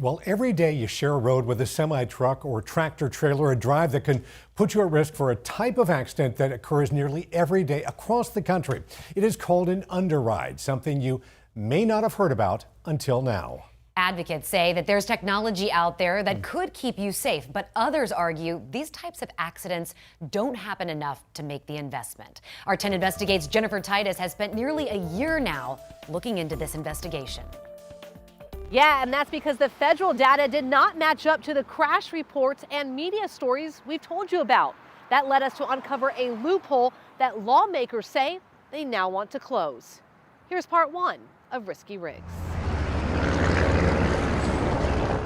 Well, every day you share a road with a semi-truck or tractor trailer, a drive that can put you at risk for a type of accident that occurs nearly every day across the country. It is called an underride, something you may not have heard about until now. Advocates say that there's technology out there that could keep you safe, but others argue these types of accidents don't happen enough to make the investment. Our 10 Investigates' Jennifer Titus has spent nearly a year now looking into this investigation. Yeah, and that's because the federal data did not match up to the crash reports and media stories we've told you about. That led us to uncover a loophole that lawmakers say they now want to close. Here's part one of Risky Rigs.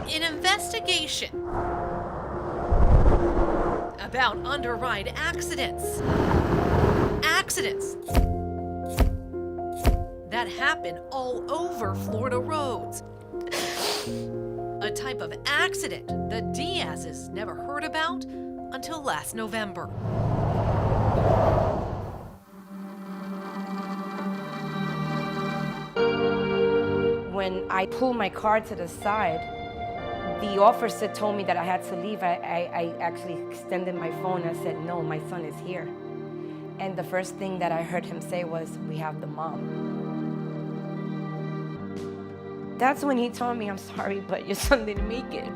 An investigation about underride accidents. Accidents that happen all over Florida roads. A type of accident the Diaz's never heard about until last November. When I pulled my car to the side, the officer told me that I had to leave. I actually extended my phone and said, no, my son is here. And the first thing that I heard him say was, we have the mom. That's when he told me, I'm sorry, but your son didn't make it.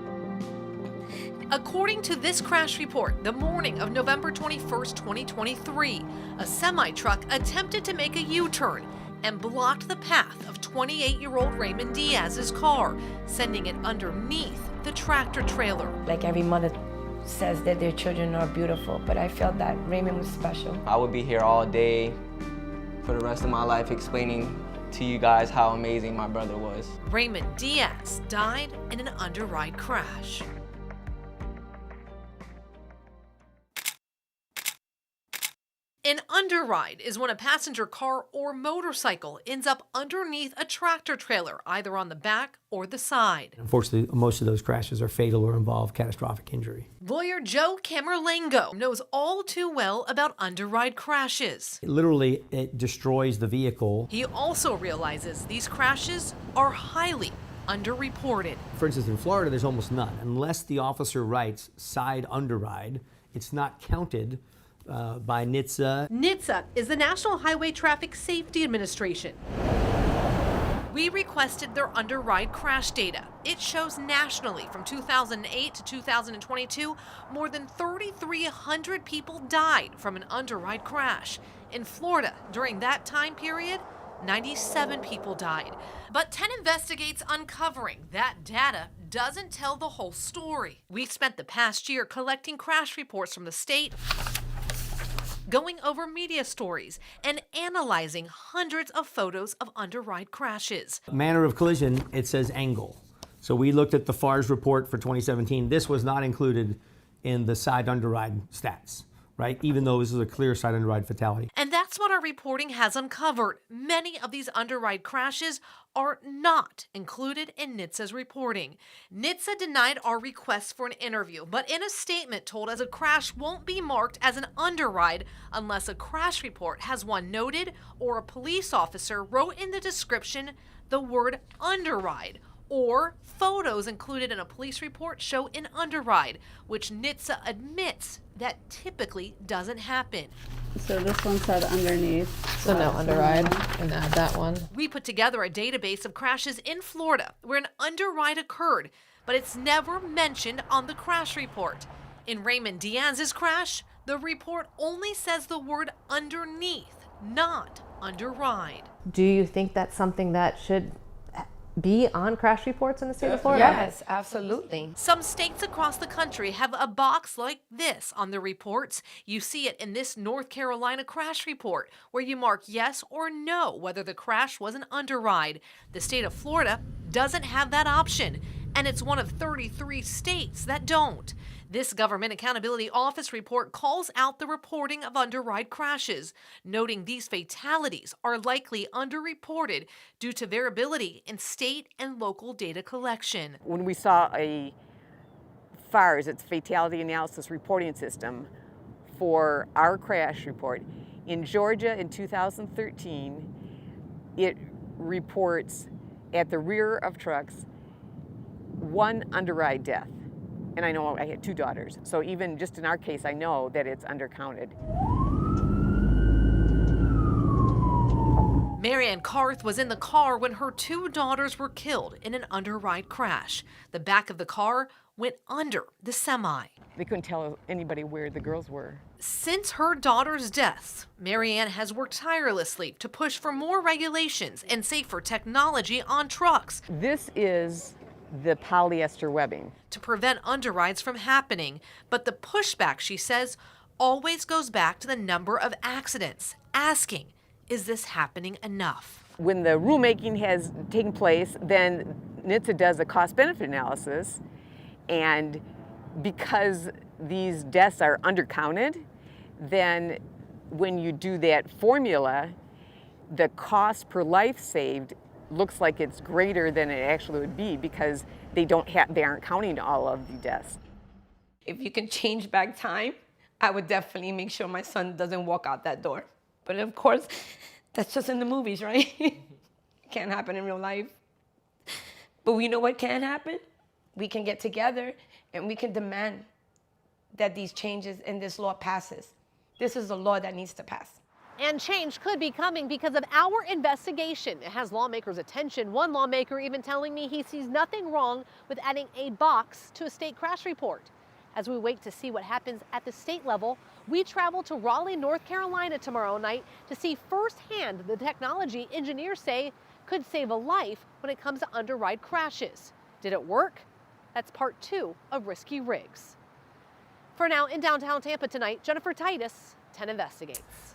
According to this crash report, the morning of November 21st, 2023, a semi-truck attempted to make a U-turn and blocked the path of 28-year-old Raymond Diaz's car, sending it underneath the tractor trailer. Like every mother says that their children are beautiful, but I felt that Raymond was special. I would be here all day for the rest of my life explaining to you guys how amazing my brother was. Raymond Diaz died in an underride crash. An underride is when a passenger car or motorcycle ends up underneath a tractor trailer, either on the back or the side. Unfortunately, most of those crashes are fatal or involve catastrophic injury. Lawyer Joe Camerlengo knows all too well about underride crashes. Literally, it destroys the vehicle. He also realizes these crashes are highly underreported. For instance, in Florida, there's almost none. Unless the officer writes side underride, it's not counted by NHTSA. NHTSA is the National Highway Traffic Safety Administration. We requested their underride crash data. It shows nationally from 2008 to 2022, more than 3,300 people died from an underride crash. In Florida, during that time period, 97 people died. But 10 Investigates uncovering that data doesn't tell the whole story. We spent the past year collecting crash reports from the state, going over media stories, and analyzing hundreds of photos of underride crashes. Manner of collision, it says angle. So we looked at the FARS report for 2017. This was not included in the side underride stats, right? Even though this is a clear side underride fatality. And that's what our reporting has uncovered. Many of these underride crashes are not included in NHTSA's reporting. NHTSA denied our request for an interview, but in a statement told us a crash won't be marked as an underride unless a crash report has one noted or a police officer wrote in the description the word underride, or photos included in a police report show an underride, which NHTSA admits that typically doesn't happen. So this one said underneath. So no underride, and add that one. We put together a database of crashes in Florida where an underride occurred, but it's never mentioned on the crash report. In Raymond Diaz's crash, the report only says the word underneath, not underride. Do you think that's something that should be on crash reports in the state of Florida? Yes, absolutely. Some states across the country have a box like this on their reports. You see it in this North Carolina crash report, where you mark yes or no whether the crash was an underride. The state of Florida doesn't have that option, and it's one of 33 states that don't. This Government Accountability Office report calls out the reporting of underride crashes, noting these fatalities are likely underreported due to variability in state and local data collection. When we saw a FARS, it's Fatality Analysis Reporting System, for our crash report, in Georgia in 2013, it reports at the rear of trucks one underride death. And I know I had 2 daughters. So even just in our case, I know that it's undercounted. Marianne Carth was in the car when her 2 daughters were killed in an underride crash. The back of the car went under the semi. They couldn't tell anybody where the girls were. Since her daughter's deaths, Marianne has worked tirelessly to push for more regulations and safer technology on trucks This is the polyester webbing. to prevent underrides from happening. But the pushback, she says, always goes back to the number of accidents, asking, is this happening enough? When the rulemaking has taken place, then NHTSA does a cost-benefit analysis, and because these deaths are undercounted, then when you do that formula, the cost per life saved looks like it's greater than it actually would be because they aren't counting all of the deaths. If you can change back time, I would definitely make sure my son doesn't walk out that door. But of course, that's just in the movies, right? It can't happen in real life. But we know what can happen? We can get together and we can demand that these changes in this law passes. This is a law that needs to pass. And change could be coming because of our investigation. It has lawmakers' attention. One lawmaker even telling me he sees nothing wrong with adding a box to a state crash report. As we wait to see what happens at the state level, we travel to Raleigh, North Carolina tomorrow night to see firsthand the technology engineers say could save a life when it comes to underride crashes. Did it work? That's part 2 of Risky Rigs. For now, in downtown Tampa tonight, Jennifer Titus, 10 Investigates.